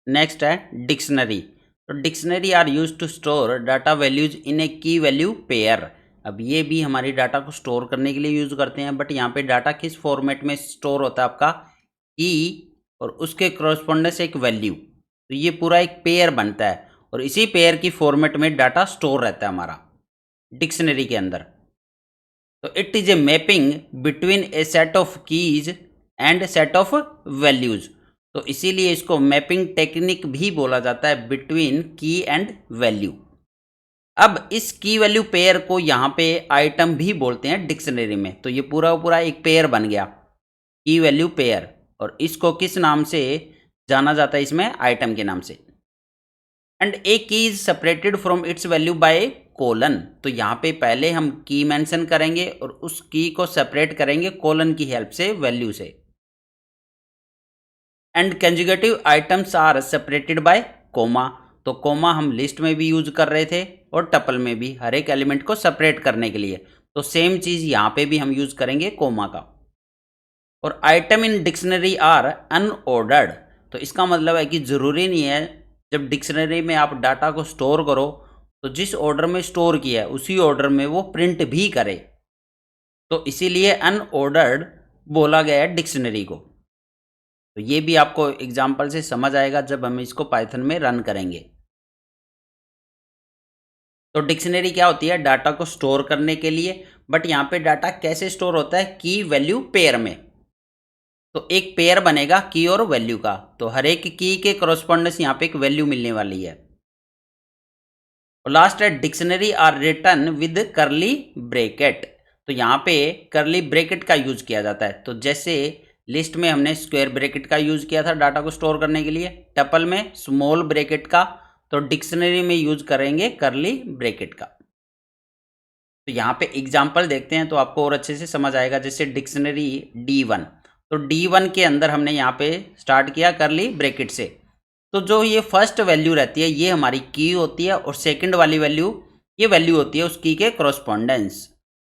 Next है dictionary. तो dictionary are use to store data values in a key value pair. अब ये भी हमारी डाटा को स्टोर करने के लिए यूज करते हैं, बट यहाँ पे डाटा किस फॉर्मेट में स्टोर होता है आपका, की और उसके करस्पॉन्डेंस एक वैल्यू। तो ये पूरा एक पेयर बनता है और इसी पेयर की फॉर्मेट में डाटा स्टोर रहता है हमारा डिक्शनरी के अंदर। तो it is a mapping between A set of keys and set of values. तो इसीलिए इसको मैपिंग टेक्निक भी बोला जाता है, बिटवीन की एंड वैल्यू। अब इस की वैल्यू पेयर को यहाँ पे आइटम भी बोलते हैं डिक्शनरी में। तो ये पूरा पूरा एक पेयर बन गया, की वैल्यू पेयर, और इसको किस नाम से जाना जाता है, इसमें आइटम के नाम से। एंड ए की is separated from its value by colon. तो यहाँ पे पहले हम की मेंशन करेंगे और उस की को सेपरेट करेंगे कोलन की हेल्प से, वैल्यू से। And conjugative items are separated by comma. तो कोमा हम लिस्ट में भी यूज कर रहे थे और टपल में भी, हर एक एलिमेंट को सेपरेट करने के लिए। तो सेम चीज यहाँ पे भी हम यूज करेंगे कोमा का। और item in dictionary are unordered. तो इसका मतलब है कि ज़रूरी नहीं है जब डिक्शनरी में आप डाटा को स्टोर करो तो जिस ऑर्डर में स्टोर किया है उसी ऑर्डर में वो प्रिंट भी करे। तो इसीलिए अनऑर्डर्ड बोला गया है डिक्शनरी को। तो ये भी आपको एग्जाम्पल से समझ आएगा जब हम इसको पाइथन में रन करेंगे। तो डिक्शनरी क्या होती है, डाटा को स्टोर करने के लिए। बट यहाँ पे डाटा कैसे स्टोर होता है, की वैल्यू पेयर में। तो एक पेयर बनेगा की और वैल्यू का, तो हर एक की के करस्पॉन्डेंस यहाँ पे एक वैल्यू मिलने वाली है। और लास्ट है dictionary are return with curly bracket. तो यहाँ पे करली ब्रैकेट का यूज किया जाता है। तो जैसे लिस्ट में हमने स्क्वायर ब्रैकेट का यूज किया था डाटा को स्टोर करने के लिए, टपल में स्मॉल ब्रैकेट का, तो डिक्शनरी में यूज करेंगे करली ब्रैकेट का। तो यहाँ पे एग्जाम्पल देखते हैं तो आपको और अच्छे से समझ आएगा। जैसे डिक्शनरी D1, तो D1 के अंदर हमने यहाँ पे स्टार्ट किया करली ब्रैकेट से। तो जो ये फर्स्ट वैल्यू रहती है ये हमारी की होती है और सेकंड वाली वैल्यू ये वैल्यू होती है उस की के करस्पॉन्डेंस।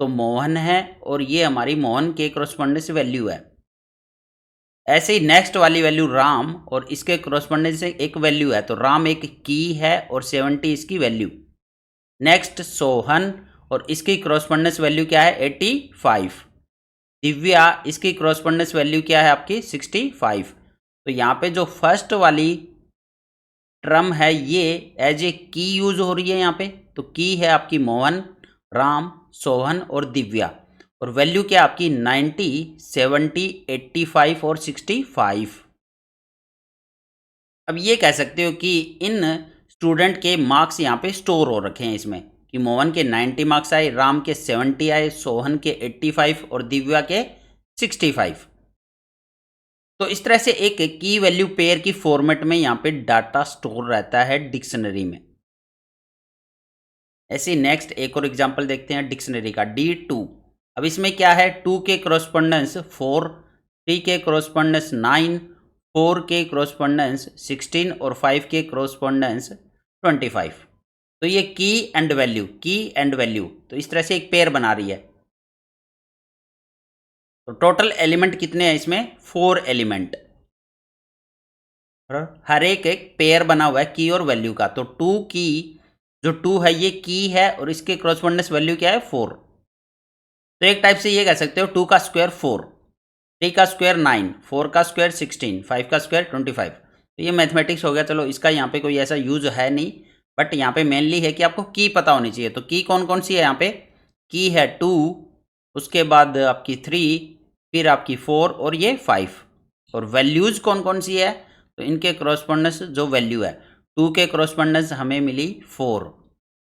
तो मोहन है और ये हमारी मोहन के करस्पॉन्डेंस वैल्यू है। ऐसे ही नेक्स्ट वाली वैल्यू राम और इसके करस्पॉन्डेंस से एक वैल्यू है, तो राम एक की है और 70 इसकी वैल्यू। नेक्स्ट सोहन और इसकी करस्पॉन्डेंस वैल्यू क्या है, 85। दिव्या इसकी करस्पॉन्डेंस वैल्यू क्या है आपकी, 65। तो यहाँ पे जो फर्स्ट वाली टर्म है ये एज ए की यूज हो रही है यहाँ पे। तो की है आपकी मोहन, राम, सोहन और दिव्या, और वैल्यू क्या आपकी 90, 70, 85 और 65। अब ये कह सकते हो कि इन स्टूडेंट के मार्क्स यहाँ पे स्टोर हो रखे हैं इसमें, कि मोहन के 90 मार्क्स आए, राम के 70 आए, सोहन के 85 और दिव्या के 65। तो इस तरह से एक की वैल्यू पेयर की फॉर्मेट में यहाँ पे डाटा स्टोर रहता है डिक्शनरी में। ऐसे नेक्स्ट एक और एग्जांपल देखते हैं डिक्शनरी का, D2। अब इसमें क्या है, 2 के करस्पॉन्डेंस 4, 3 के करस्पॉन्डेंस 9, 4 के करस्पॉन्डेंस 16 और 5 के करस्पॉन्डेंस 25। तो ये की एंड वैल्यू, तो इस तरह से एक पेयर बना रही है। तो टोटल एलिमेंट कितने हैं इसमें, 4 एलिमेंट। हर एक एक पेयर बना हुआ है की और वैल्यू का। तो 2 की, जो 2 है ये की है और इसके करस्पॉन्डेंस वैल्यू क्या है, 4। तो एक टाइप से ये कह सकते हो 2 का स्क्वायर 4, 3 का स्क्वायर 9, 4 का स्क्वायर 16, 5 का स्क्वायर 25। तो ये मैथमेटिक्स हो गया। चलो इसका यहाँ पे कोई ऐसा यूज है नहीं, बट यहाँ पे मेनली है कि आपको की पता होनी चाहिए। तो की कौन कौन सी है यहाँ पे, की है 2, उसके बाद आपकी 3, फिर आपकी 4 और ये 5। और वैल्यूज कौन कौन सी है, तो इनके करस्पॉन्डेंस जो वैल्यू है, 2 के करस्पॉन्डेंस हमें मिली 4,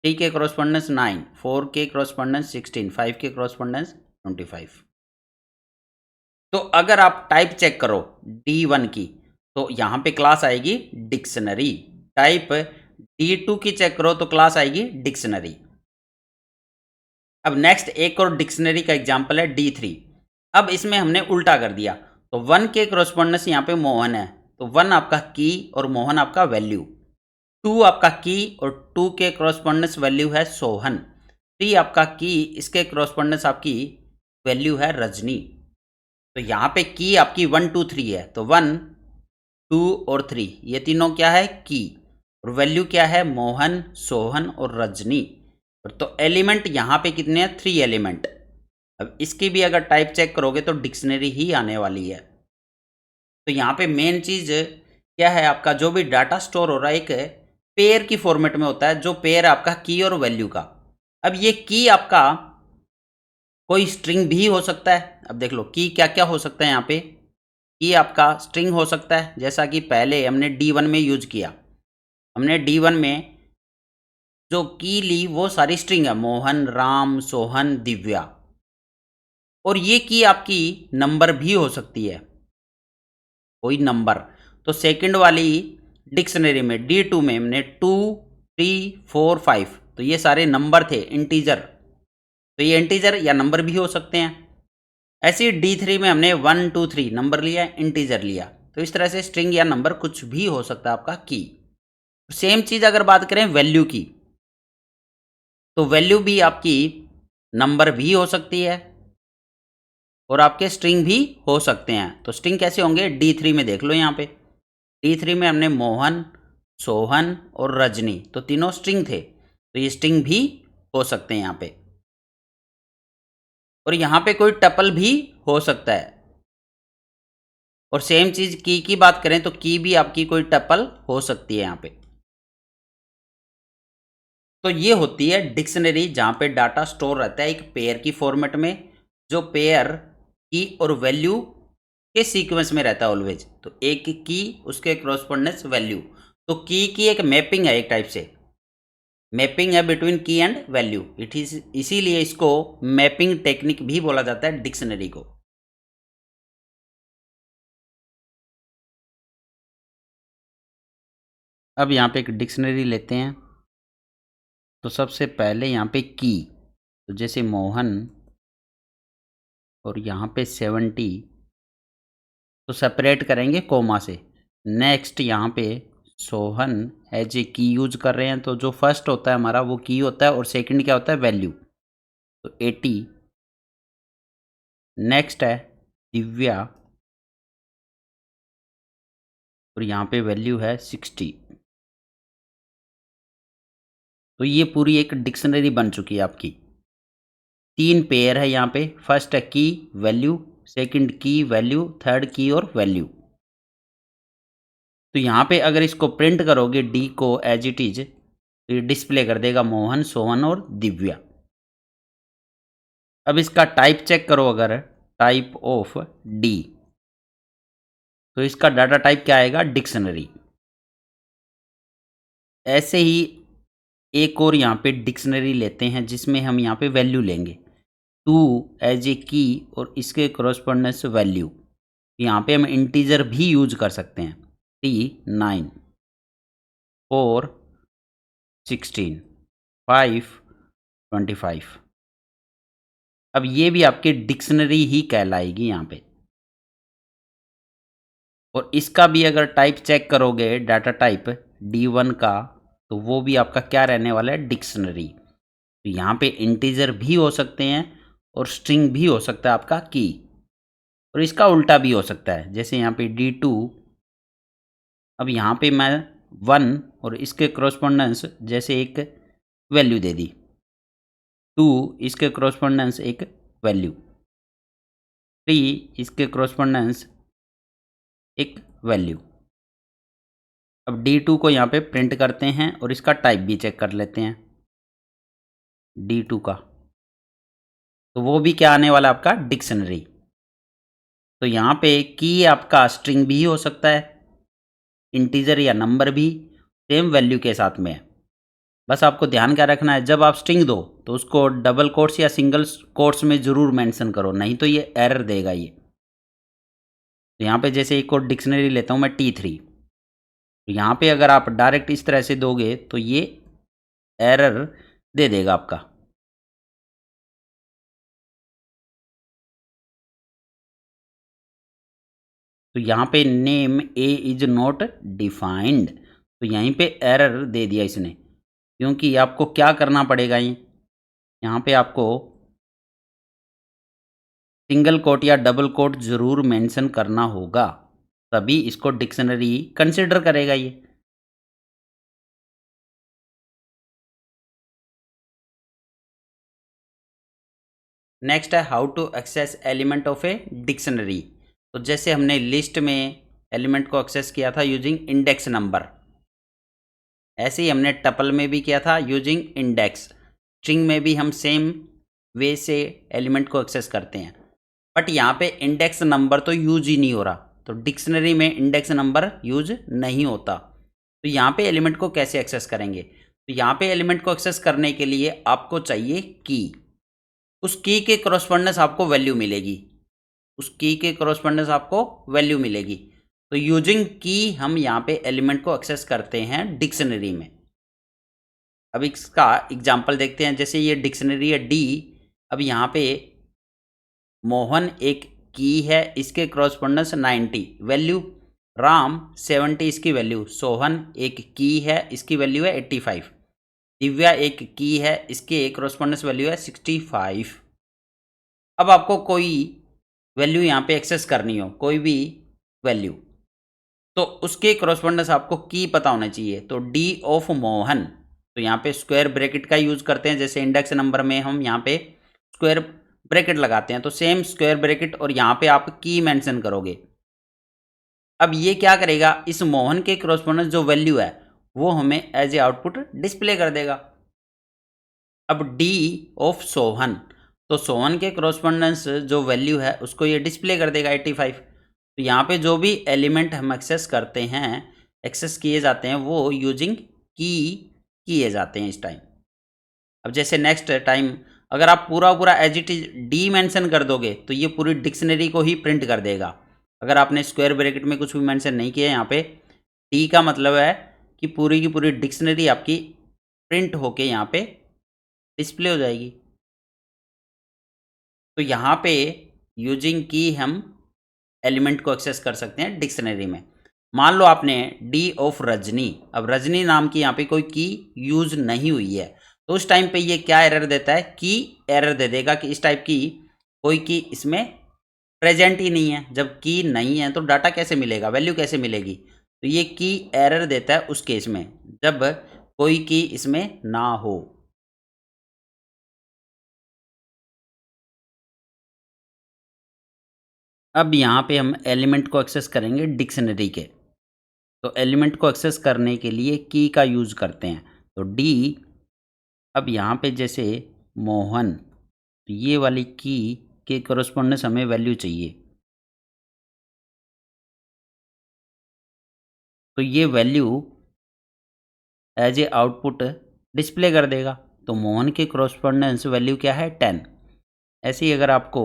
3 के करस्पॉन्डेंस 9, 4 के करस्पॉन्डेंस 16, 5 के करस्पॉन्डेंस 25। तो अगर आप टाइप चेक करो D1 की, तो यहाँ पे क्लास आएगी डिक्शनरी। टाइप D2 की चेक करो तो क्लास आएगी डिक्शनरी। अब नेक्स्ट एक और डिक्शनरी का एग्जांपल है D3। अब इसमें हमने उल्टा कर दिया। तो 1 के करस्पॉन्डेंस यहाँ पे मोहन है, तो 1 आपका की और मोहन आपका वैल्यू। 2 आपका की और 2 के करस्पॉन्डेंस वैल्यू है सोहन। 3 आपका की, इसके करस्पॉन्डेंस आपकी वैल्यू है रजनी। तो यहाँ पे की आपकी 1 2 3 है, तो 1 2 और 3, ये तीनों क्या है की, और वैल्यू क्या है मोहन, सोहन और रजनी। तो एलिमेंट यहाँ पे कितने हैं 3 एलिमेंट। अब इसकी भी अगर टाइप चेक करोगे तो डिक्शनरी ही आने वाली है। तो यहाँ पे मेन चीज़ क्या है, आपका जो भी डाटा स्टोर हो रहा है एक पेयर की फॉर्मेट में होता है, जो पेयर आपका की और वैल्यू का। अब ये की आपका कोई स्ट्रिंग भी हो सकता है। अब देख लो की क्या क्या हो सकता है यहाँ पे, की आपका स्ट्रिंग हो सकता है, जैसा कि पहले हमने D1 में यूज किया। हमने D1 में जो की ली वो सारी स्ट्रिंग है, मोहन, राम, सोहन, दिव्या। और ये की आपकी नंबर भी हो सकती है, कोई नंबर। तो सेकंड वाली डिक्शनरी में D2 में हमने 2, 3, 4, 5, तो ये सारे नंबर थे इंटीजर, तो ये इंटीजर या नंबर भी हो सकते हैं। ऐसे ही D3 में हमने 1, 2, 3 नंबर लिया, इंटीजर लिया। तो इस तरह से स्ट्रिंग या नंबर कुछ भी हो सकता है आपका की। सेम चीज़ अगर बात करें वैल्यू की, तो वैल्यू भी आपकी नंबर भी हो सकती है और आपके स्ट्रिंग भी हो सकते हैं। तो स्ट्रिंग कैसे होंगे D3 में देख लो, यहाँ पे D3 में हमने मोहन, सोहन और रजनी, तो तीनों स्ट्रिंग थे, तो ये स्ट्रिंग भी हो सकते हैं यहाँ पे। और यहाँ पे कोई टपल भी हो सकता है। और सेम चीज़ की बात करें तो की भी आपकी कोई टपल हो सकती है यहाँ पे। तो ये होती है डिक्शनरी, जहाँ पे डाटा स्टोर रहता है एक पेयर की फॉर्मेट में, जो पेयर की और वैल्यू के सीक्वेंस में रहता है ऑलवेज। तो एक की उसके क्रॉसपोंडेंस वैल्यू, तो की एक मैपिंग है, एक टाइप से मैपिंग है बिटवीन की एंड वैल्यू। इट इज, इसीलिए इसको मैपिंग टेक्निक भी बोला जाता है डिक्शनरी को। अब यहाँ पे एक डिक्शनरी लेते हैं। तो सबसे पहले यहाँ पे की, तो जैसे मोहन और यहाँ पे 70, तो सेपरेट करेंगे कोमा से। नेक्स्ट यहाँ पे सोहन एज ए की यूज कर रहे हैं, तो जो फर्स्ट होता है हमारा वो की होता है और सेकंड क्या होता है वैल्यू, तो 80। नेक्स्ट है दिव्या और यहाँ पे वैल्यू है 60। तो ये पूरी एक डिक्शनरी बन चुकी है आपकी। 3 पेयर है यहाँ पे, फर्स्ट है की वैल्यू, सेकंड की वैल्यू, थर्ड की और वैल्यू। तो यहाँ पे अगर इसको प्रिंट करोगे डी को एज इट इज, तो ये डिस्प्ले कर देगा मोहन, सोहन और दिव्या। अब इसका टाइप चेक करो, अगर टाइप ऑफ डी, तो इसका डाटा टाइप क्या आएगा डिक्शनरी। ऐसे ही एक और यहाँ पे डिक्शनरी लेते हैं जिसमें हम यहाँ पे वैल्यू लेंगे, 2 एज ए की और इसके क्रॉसपोंडेंस वैल्यू। यहाँ पे हम इंटीजर भी यूज कर सकते हैं, 3, 9, 4, 16, 5, 25। अब ये भी आपकी डिक्शनरी ही कहलाएगी यहाँ पे। और इसका भी अगर टाइप चेक करोगे डाटा टाइप D1 का, तो वो भी आपका क्या रहने वाला है डिक्शनरी। तो यहाँ पे इंटीजर भी हो सकते हैं और स्ट्रिंग भी हो सकता है आपका की, और इसका उल्टा भी हो सकता है। जैसे यहाँ पे D2, अब यहाँ पे मैं 1 और इसके क्रॉसपोंडेंस जैसे एक वैल्यू दे दी, 2 इसके क्रॉसपोंडेंस एक वैल्यू, 3 इसके क्रॉसपोंडेंस एक वैल्यू। अब D2 को यहाँ पे प्रिंट करते हैं और इसका टाइप भी चेक कर लेते हैं D2 का, तो वो भी क्या आने वाला आपका डिक्शनरी। तो यहाँ पे की आपका स्ट्रिंग भी हो सकता है, इंटीजर या नंबर भी, सेम वैल्यू के साथ में है। बस आपको ध्यान क्या रखना है, जब आप स्ट्रिंग दो तो उसको डबल कोट्स या सिंगल कोट्स में ज़रूर मेंशन करो, नहीं तो ये एरर देगा ये। तो यहाँ पे जैसे एक और डिक्शनरी लेता हूँ मैं T3, तो यहाँ पे अगर आप डायरेक्ट इस तरह से दोगे तो ये एरर दे देगा आपका। तो यहाँ पे name A is not defined, तो यहीं पे एरर दे दिया इसने, क्योंकि आपको क्या करना पड़ेगा, ये यहाँ पे आपको सिंगल कोट या डबल कोट ज़रूर मेंशन करना होगा। तभी इसको डिक्शनरी कंसिडर करेगा ये। नेक्स्ट है how to access element of a dictionary. तो जैसे हमने लिस्ट में एलिमेंट को एक्सेस किया था यूजिंग इंडेक्स नंबर, ऐसे ही हमने टपल में भी किया था यूजिंग इंडेक्स। स्ट्रिंग में भी हम सेम वे से एलिमेंट को एक्सेस करते हैं, बट यहाँ पे इंडेक्स नंबर तो यूज ही नहीं हो रहा, तो डिक्शनरी में इंडेक्स नंबर यूज नहीं होता। तो यहाँ पे एलिमेंट को कैसे एक्सेस करेंगे? तो यहाँ पे एलिमेंट को एक्सेस करने के लिए आपको चाहिए की। उस की के करस्पॉन्डेंस आपको वैल्यू मिलेगी, उस की के करस्पॉन्डेंस आपको वैल्यू मिलेगी। तो यूजिंग की हम यहाँ पे एलिमेंट को एक्सेस करते हैं डिक्शनरी में। अब इसका एग्जांपल देखते हैं। जैसे ये डिक्शनरी है डी, अब यहाँ पे मोहन एक की है, इसके करस्पॉन्डेंस 90, वैल्यू राम 70, इसकी वैल्यू सोहन एक की है, इसकी वैल्यू है 85, दिव्या एक की है, इसके करस्पॉन्डेंस वैल्यू है 65। अब आपको कोई वैल्यू यहाँ पे एक्सेस करनी हो, कोई भी वैल्यू, तो उसके करस्पॉन्डेंस आपको की पता होना चाहिए। तो डी ऑफ मोहन, तो यहाँ पे स्क्वायर ब्रैकेट का यूज करते हैं, जैसे इंडेक्स नंबर में हम यहाँ पे स्क्वायर ब्रैकेट लगाते हैं, तो सेम स्क्वायर ब्रैकेट और यहाँ पे आप की मेंशन करोगे। अब ये क्या करेगा, इस मोहन के करस्पॉन्डेंस जो वैल्यू है वो हमें एज ए आउटपुट डिस्प्ले कर देगा। अब डी ऑफ सोहन, तो सोहन के करस्पॉन्डेंस जो वैल्यू है उसको ये डिस्प्ले कर देगा 85। तो यहाँ पे जो भी एलिमेंट हम एक्सेस करते हैं, एक्सेस किए जाते हैं, वो यूजिंग की किए जाते हैं इस टाइम। अब जैसे नेक्स्ट टाइम अगर आप पूरा पूरा as it is D mention कर दोगे तो ये पूरी डिक्शनरी को ही प्रिंट कर देगा। अगर आपने स्क्वायर ब्रैकेट में कुछ भी मेंशन नहीं किया यहाँ पे, डी का मतलब है कि पूरी की पूरी डिक्शनरी आपकी प्रिंट होके यहाँ पे डिस्प्ले हो जाएगी। तो यहाँ पे यूजिंग की हम एलिमेंट को एक्सेस कर सकते हैं डिक्शनरी में। मान लो आपने डी ऑफ रजनी, अब रजनी नाम की यहाँ पे कोई की यूज नहीं हुई है, तो उस टाइम पे ये क्या एरर देता है, की एरर दे देगा कि इस टाइप की कोई की इसमें प्रेजेंट ही नहीं है। जब की नहीं है तो डाटा कैसे मिलेगा, वैल्यू कैसे मिलेगी? तो ये की एरर देता है उस केस में जब कोई की इसमें ना हो। अब यहाँ पे हम एलिमेंट को एक्सेस करेंगे डिक्शनरी के, तो एलिमेंट को एक्सेस करने के लिए की का यूज करते हैं। तो डी, अब यहाँ पे जैसे मोहन, तो ये वाली की के करस्पॉन्डेंस हमें वैल्यू चाहिए, तो ये value as a output display कर देगा। तो मोहन के करस्पॉन्डेंस वैल्यू क्या है, 10। ऐसे ही अगर आपको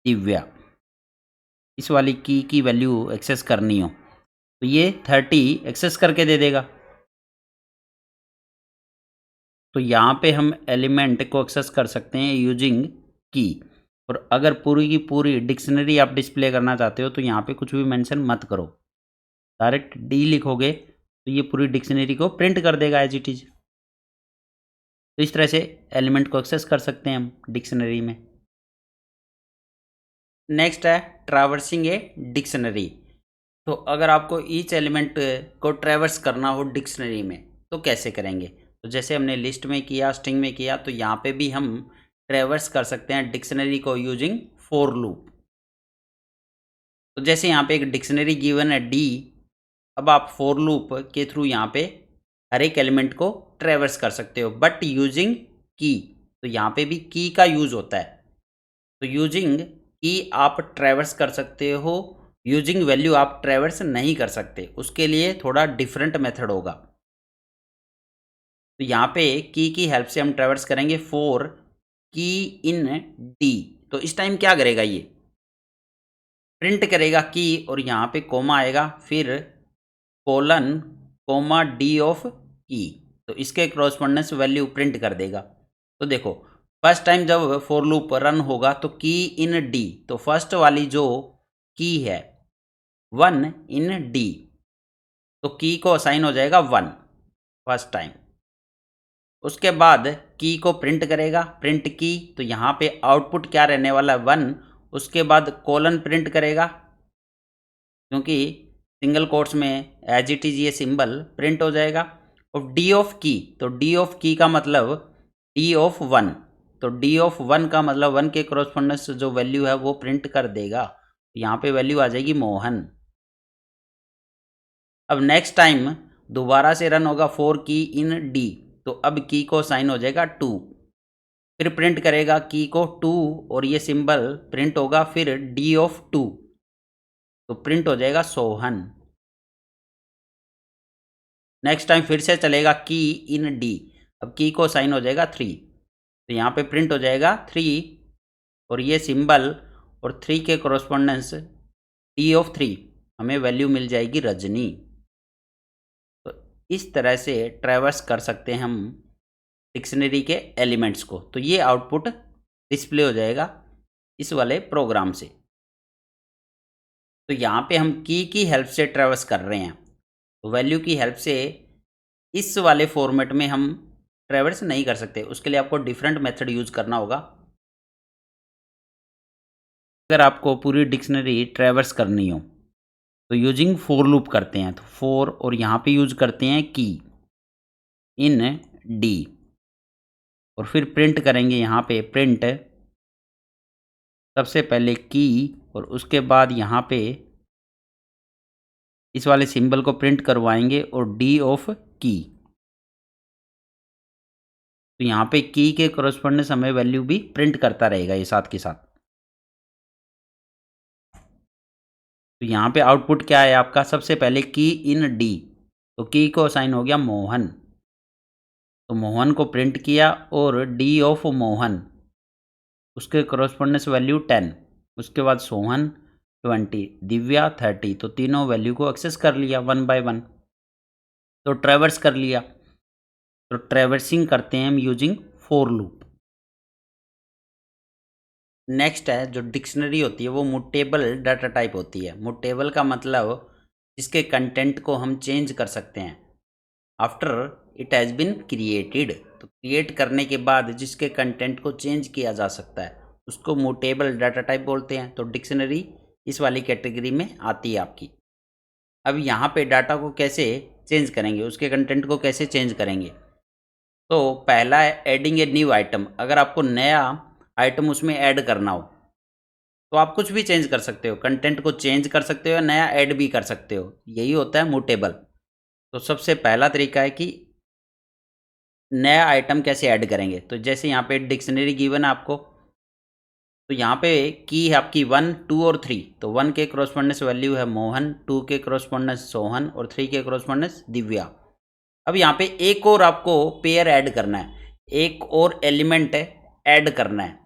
दिव्या, इस वाली की वैल्यू एक्सेस करनी हो तो ये 30 एक्सेस करके दे देगा। तो यहाँ पे हम एलिमेंट को एक्सेस कर सकते हैं यूजिंग की। और अगर पूरी की पूरी डिक्शनरी आप डिस्प्ले करना चाहते हो तो यहाँ पे कुछ भी मेंशन मत करो, डायरेक्ट डी लिखोगे तो ये पूरी डिक्शनरी को प्रिंट कर देगा एज इट इज। तो इस तरह से एलिमेंट को एक्सेस कर सकते हैं हम डिक्शनरी में। नेक्स्ट है ट्रैवर्सिंग ए डिक्शनरी। तो अगर आपको ईच एलिमेंट को ट्रैवर्स करना हो डिक्शनरी में तो कैसे करेंगे? तो जैसे हमने लिस्ट में किया, स्ट्रिंग में किया, तो यहाँ पे भी हम ट्रैवर्स कर सकते हैं डिक्शनरी को यूजिंग फॉर लूप। तो जैसे यहाँ पे एक डिक्शनरी गिवन है डी, अब आप फॉर लूप के थ्रू यहाँ पे हर एक एलिमेंट को ट्रैवर्स कर सकते हो बट यूजिंग की। तो यहाँ पे भी की का यूज होता है। तो यूजिंग की आप ट्रैवर्स कर सकते हो, यूजिंग वैल्यू आप ट्रैवर्स नहीं कर सकते, उसके लिए थोड़ा डिफरेंट मेथड होगा। तो यहाँ पे की हेल्प से हम ट्रैवर्स करेंगे फॉर की इन डी। तो इस टाइम क्या करेगा, ये प्रिंट करेगा की और यहाँ पे कोमा आएगा, फिर कोलन कोमा डी ऑफ की, तो इसके क्रॉसपोंडेंस वैल्यू प्रिंट कर देगा। तो देखो फर्स्ट टाइम जब फॉर लूप रन होगा तो की इन डी, तो फर्स्ट वाली जो की है 1 इन डी, तो की को असाइन हो जाएगा 1 फर्स्ट टाइम। उसके बाद की को प्रिंट करेगा, प्रिंट की, तो यहाँ पे आउटपुट क्या रहने वाला है 1। उसके बाद कोलन प्रिंट करेगा, क्योंकि सिंगल कोट्स में एज इट इज़ ये सिंबल प्रिंट हो जाएगा। और डी ऑफ की, तो डी ऑफ की का मतलब डी ऑफ वन, तो डी ऑफ वन का मतलब वन के कॉरस्पॉन्डेंस जो वैल्यू है वो प्रिंट कर देगा। यहाँ पे वैल्यू आ जाएगी मोहन। अब नेक्स्ट टाइम दोबारा से रन होगा फॉर की इन डी, तो अब की को साइन हो जाएगा 2, फिर प्रिंट करेगा की को 2 और ये सिंबल प्रिंट होगा फिर डी ऑफ 2, तो प्रिंट हो जाएगा सोहन। नेक्स्ट टाइम फिर से चलेगा की इन डी, अब की को साइन हो जाएगा 3, तो यहाँ पे प्रिंट हो जाएगा 3 और ये सिंबल और 3 के कॉरस्पॉन्डेंस डी ऑफ 3, हमें वैल्यू मिल जाएगी रजनी। तो इस तरह से ट्रैवर्स कर सकते हैं हम डिक्शनरी के एलिमेंट्स को। तो ये आउटपुट डिस्प्ले हो जाएगा इस वाले प्रोग्राम से। तो यहाँ पे हम की हेल्प से ट्रैवर्स कर रहे हैं, तो वैल्यू की हेल्प से इस वाले फॉर्मेट में हम ट्रैवर्स नहीं कर सकते, उसके लिए आपको डिफरेंट मेथड यूज़ करना होगा। अगर आपको पूरी डिक्शनरी ट्रैवर्स करनी हो तो यूजिंग फॉर लूप करते हैं, तो फॉर और यहाँ पे यूज करते हैं की इन डी और फिर प्रिंट करेंगे यहाँ पे प्रिंट सबसे पहले की और उसके बाद यहाँ पे इस वाले सिंबल को प्रिंट करवाएंगे और डी ऑफ की, तो यहाँ पे की के कॉरस्पॉन्डेंस हमें वैल्यू भी प्रिंट करता रहेगा ये साथ के साथ। तो यहाँ पे आउटपुट क्या है आपका, सबसे पहले की इन डी, तो की को असाइन हो गया मोहन, तो मोहन को प्रिंट किया और डी ऑफ मोहन उसके कॉरस्पॉन्डेंस वैल्यू 10, उसके बाद सोहन 20, दिव्या 30, तो तीनों वैल्यू को एक्सेस कर लिया 1 बाय 1, तो ट्रैवर्स कर लिया। तो ट्रैवर्सिंग करते हैं हम यूजिंग फॉर लूप। नेक्स्ट है जो डिक्शनरी होती है वो मुटेबल डाटा टाइप होती है। मुटेबल का मतलब जिसके कंटेंट को हम चेंज कर सकते हैं after it has been created, तो क्रिएट करने के बाद जिसके कंटेंट को चेंज किया जा सकता है उसको मुटेबल डाटा टाइप बोलते हैं। तो डिक्शनरी इस वाली कैटेगरी में आती है आपकी। अब यहाँ पे डाटा को कैसे चेंज करेंगे, उसके कंटेंट को कैसे चेंज करेंगे, तो पहला है एडिंग ए न्यू आइटम। अगर आपको नया आइटम उसमें ऐड करना हो तो आप कुछ भी चेंज कर सकते हो, कंटेंट को चेंज कर सकते हो, नया ऐड भी कर सकते हो, यही होता है मुटेबल। तो सबसे पहला तरीका है कि नया आइटम कैसे ऐड करेंगे, तो जैसे यहाँ पे डिक्शनरी गिवन है आपको, तो यहाँ पे की है आपकी 1, 2 और 3, तो 1 के कॉरस्पॉन्डेंस वैल्यू है मोहन, 2 के कॉरस्पॉन्डेंस सोहन और 3 के कॉरस्पॉन्डेंस दिव्या। अब यहाँ पे एक और आपको पेयर ऐड करना है, एक और एलिमेंट ऐड करना है,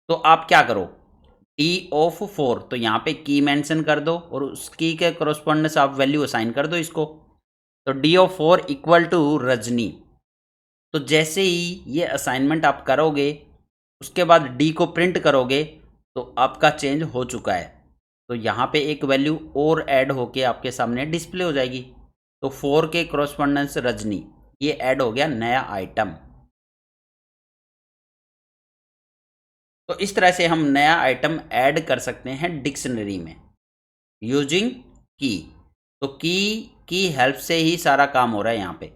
तो आप क्या करो डी ऑफ 4, तो यहाँ पे की मेंशन कर दो और उस की के कॉरस्पॉन्डेंस आप वैल्यू असाइन कर दो इसको, तो D of 4 equal to Rajni. तो जैसे ही ये असाइनमेंट आप करोगे उसके बाद डी को प्रिंट करोगे तो आपका चेंज हो चुका है, तो यहाँ पे एक वैल्यू और ऐड होके आपके सामने डिस्प्ले हो जाएगी। तो 4 के कॉरस्पॉन्डेंस रजनी, ये ऐड हो गया नया आइटम। तो इस तरह से हम नया आइटम ऐड कर सकते हैं डिक्शनरी में यूजिंग की। तो की हेल्प से ही सारा काम हो रहा है यहाँ पे।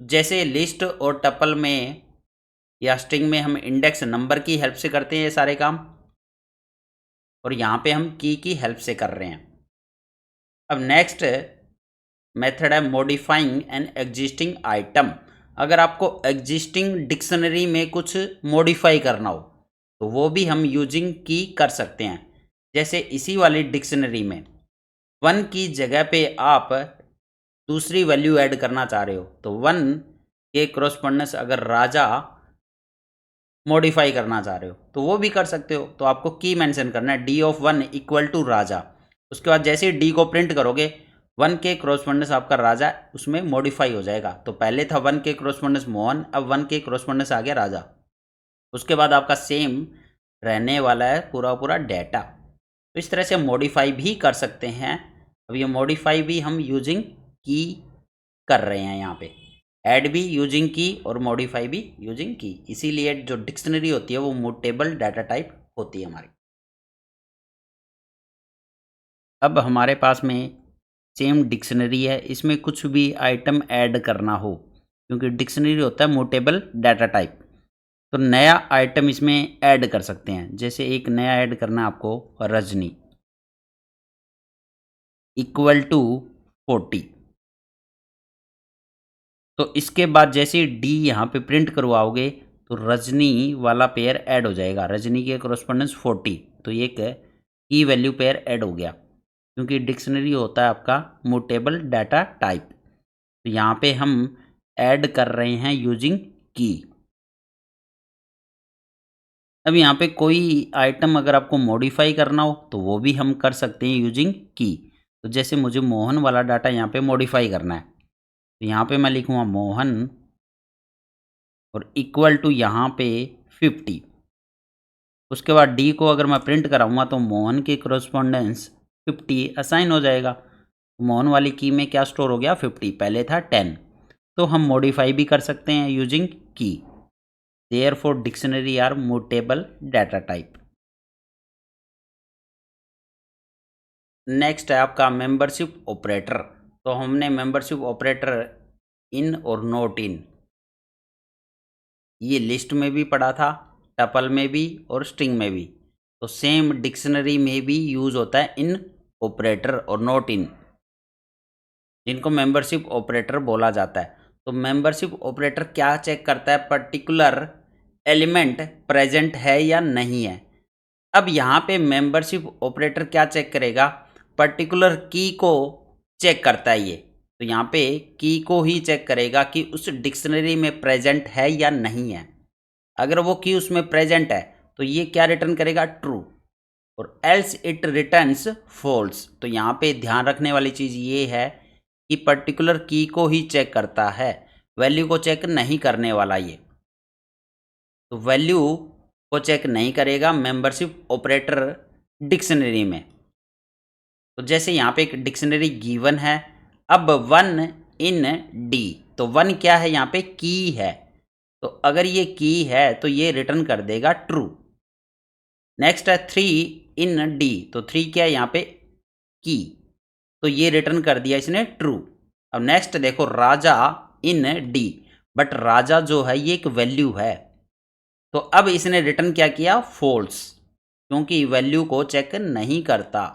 जैसे लिस्ट और टपल में या स्ट्रिंग में हम इंडेक्स नंबर की हेल्प से करते हैं ये सारे काम, और यहाँ पे हम की हेल्प से कर रहे हैं। अब नेक्स्ट मेथड है मॉडिफाइंग एन एग्जिस्टिंग आइटम। अगर आपको एग्जिस्टिंग डिक्शनरी में कुछ मॉडिफाई करना हो तो वो भी हम यूजिंग की कर सकते हैं। जैसे इसी वाली डिक्शनरी में 1 की जगह पे आप दूसरी वैल्यू ऐड करना चाह रहे हो, तो 1 के कॉरस्पॉन्डेंस अगर राजा मॉडिफाई करना चाह रहे हो तो वो भी कर सकते हो। तो आपको की मेंशन करना है डी ऑफ 1 इक्वल टू राजा, उसके बाद जैसे ही डी को प्रिंट करोगे 1 के कॉरस्पॉन्डेंस आपका राजा उसमें मॉडिफाई हो जाएगा। तो पहले था 1 के कॉरस्पॉन्डेंस मोहन, अब 1 के कॉरस्पॉन्डेंस आ गया राजा, उसके बाद आपका सेम रहने वाला है पूरा पूरा डेटा। तो इस तरह से मॉडिफाई भी कर सकते हैं। अब ये मॉडिफाई भी हम यूजिंग की कर रहे हैं, यहाँ पे ऐड भी यूजिंग की और मॉडिफाई भी यूजिंग की, इसीलिए जो डिक्शनरी होती है वो म्यूटेबल डाटा टाइप होती है हमारी। अब हमारे पास में सेम डिक्शनरी है, इसमें कुछ भी आइटम ऐड करना हो, क्योंकि डिक्शनरी होता है म्यूटेबल डाटा टाइप, तो नया आइटम इसमें ऐड कर सकते हैं। जैसे एक नया ऐड करना है आपको, रजनी इक्वल टू 40। तो इसके बाद जैसे डी यहाँ पे प्रिंट करवाओगे तो रजनी वाला पेयर ऐड हो जाएगा, रजनी के कॉरस्पॉन्डेंस 40। तो ये एक की वैल्यू पेयर ऐड हो गया, क्योंकि डिक्शनरी होता है आपका म्यूटेबल डाटा टाइप। तो यहाँ पे हम ऐड कर रहे हैं यूजिंग की। अब यहाँ पे कोई आइटम अगर आपको मॉडिफाई करना हो तो वो भी हम कर सकते हैं यूजिंग की। तो जैसे मुझे मोहन वाला डाटा यहाँ पे मॉडिफाई करना है, तो यहाँ पे मैं लिखूँगा मोहन और इक्वल टू यहाँ पे 50। उसके बाद डी को अगर मैं प्रिंट कराऊंगा तो मोहन के कॉरस्पॉन्डेंस 50 असाइन हो जाएगा। मोहन वाली की में क्या स्टोर हो गया, 50, पहले था 10। तो हम मॉडिफाई भी कर सकते हैं using key. Therefore dictionary are mutable data type. Next है आपका मेंबरशिप ऑपरेटर। तो हमने मेंबरशिप ऑपरेटर इन और नॉट इन, ये लिस्ट में भी पढ़ा था, टपल में भी और स्ट्रिंग में भी। तो सेम डिक्शनरी में भी यूज होता है इन ऑपरेटर और नॉट इन, जिनको मेंबरशिप ऑपरेटर बोला जाता है। तो मेंबरशिप ऑपरेटर क्या चेक करता है, पर्टिकुलर एलिमेंट प्रेजेंट है या नहीं है। अब यहाँ पे मेंबरशिप ऑपरेटर क्या चेक करेगा, पर्टिकुलर की को चेक करता है ये। तो यहाँ पे की को ही चेक करेगा कि उस डिक्शनरी में प्रेजेंट है या नहीं है। अगर वो की उसमें प्रेजेंट है तो ये क्या रिटर्न करेगा, ट्रू, और एल्स इट रिटर्न्स फॉल्स। तो यहाँ पे ध्यान रखने वाली चीज़ ये है कि पर्टिकुलर की को ही चेक करता है, वैल्यू को चेक नहीं करने वाला ये। तो वैल्यू को चेक नहीं करेगा मेंबरशिप ऑपरेटर डिक्शनरी में। तो जैसे यहाँ पे एक डिक्शनरी गिवन है, अब वन इन डी, तो वन क्या है, यहाँ पे की है। तो अगर ये की है तो ये रिटर्न कर देगा ट्रू। नेक्स्ट है थ्री इन डी, तो थ्री क्या है यहाँ पे, की, तो ये रिटर्न कर दिया इसने ट्रू। अब नेक्स्ट देखो राजा इन डी, बट राजा जो है ये एक वैल्यू है, तो अब इसने रिटर्न क्या किया, फॉल्स, क्योंकि वैल्यू को चेक नहीं करता,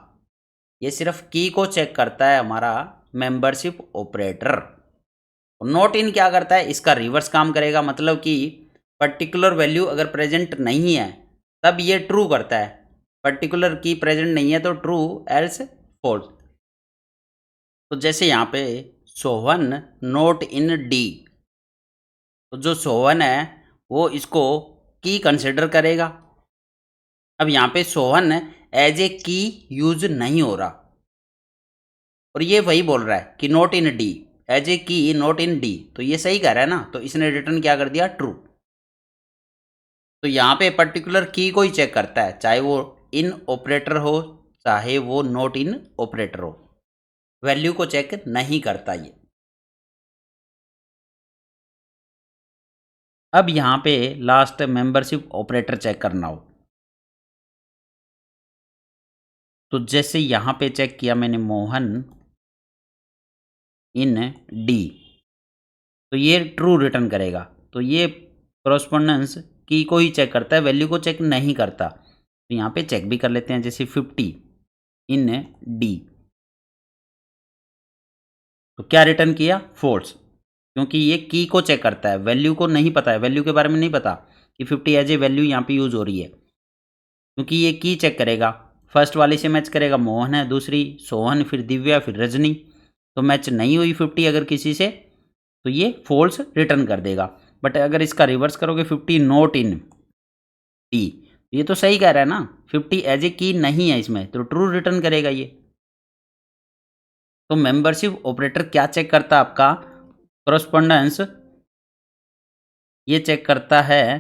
ये सिर्फ की को चेक करता है हमारा मेंबरशिप ऑपरेटर। नॉट इन क्या करता है, इसका रिवर्स काम करेगा, मतलब कि पर्टिकुलर वैल्यू अगर प्रेजेंट नहीं है तब ये ट्रू करता है, पर्टिकुलर की प्रेजेंट नहीं है तो ट्रू, एल्स फॉल्स। तो जैसे यहाँ पे सोहन नोट इन डी, तो जो सोहन है वो इसको की कंसिडर करेगा। अब यहाँ पे सोहन एज ए की यूज नहीं हो रहा, और ये वही बोल रहा है कि not in D, as a key not in D, तो ये सही कह रहा है ना, तो इसने रिटर्न क्या कर दिया, ट्रू। तो यहाँ पे पर्टिकुलर की को ही चेक करता है, चाहे वो इन ऑपरेटर हो चाहे वो नोट इन ऑपरेटर हो, वैल्यू को चेक नहीं करता ये। अब यहाँ पे लास्ट मेंबरशिप ऑपरेटर चेक करना हो, तो जैसे यहाँ पे चेक किया मैंने मोहन इन डी, तो ये ट्रू रिटर्न करेगा। तो ये कॉरस्पॉन्डेंस की को ही चेक करता है, वैल्यू को चेक नहीं करता। तो यहाँ पे चेक भी कर लेते हैं, जैसे 50 इन डी, तो क्या रिटर्न किया, फॉल्स, क्योंकि ये की को चेक करता है, वैल्यू को नहीं पता है, वैल्यू के बारे में नहीं पता कि 50 एज ए वैल्यू यहाँ पे यूज हो रही है, क्योंकि ये की चेक करेगा। फर्स्ट वाली से मैच करेगा, मोहन है, दूसरी सोहन, फिर दिव्या, फिर रजनी, तो मैच नहीं हुई 50 अगर किसी से, तो ये फॉल्स रिटर्न कर देगा। बट अगर इसका रिवर्स करोगे 50 नोट इन टी, ये तो सही कह रहा है ना, 50 एज ए की नहीं है इसमें, तो ट्रू रिटर्न करेगा ये। तो मेंबरशिप ऑपरेटर क्या चेक करता है, आपका कॉरस्पॉन्डेंस ये चेक करता है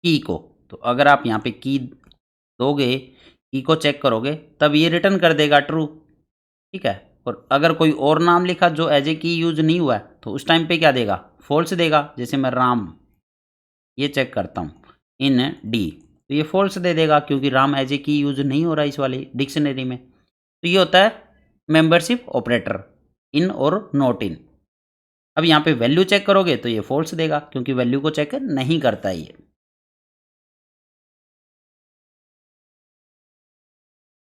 की को। तो अगर आप यहाँ पे की दोगे, की को चेक करोगे, तब ये रिटर्न कर देगा ट्रू, ठीक है। और अगर कोई और नाम लिखा जो एज ए की यूज नहीं हुआ है तो उस टाइम पे क्या देगा, फॉल्स देगा। जैसे मैं राम ये चेक करता हूँ इन डी, तो ये फॉल्स दे देगा, क्योंकि राम एज ए की यूज नहीं हो रहा है इस वाली डिक्शनरी में। तो ये होता है मेंबरशिप ऑपरेटर, इन और नॉट इन। अब यहाँ पे वैल्यू चेक करोगे तो ये फॉल्स देगा क्योंकि वैल्यू को चेक नहीं करता है ये।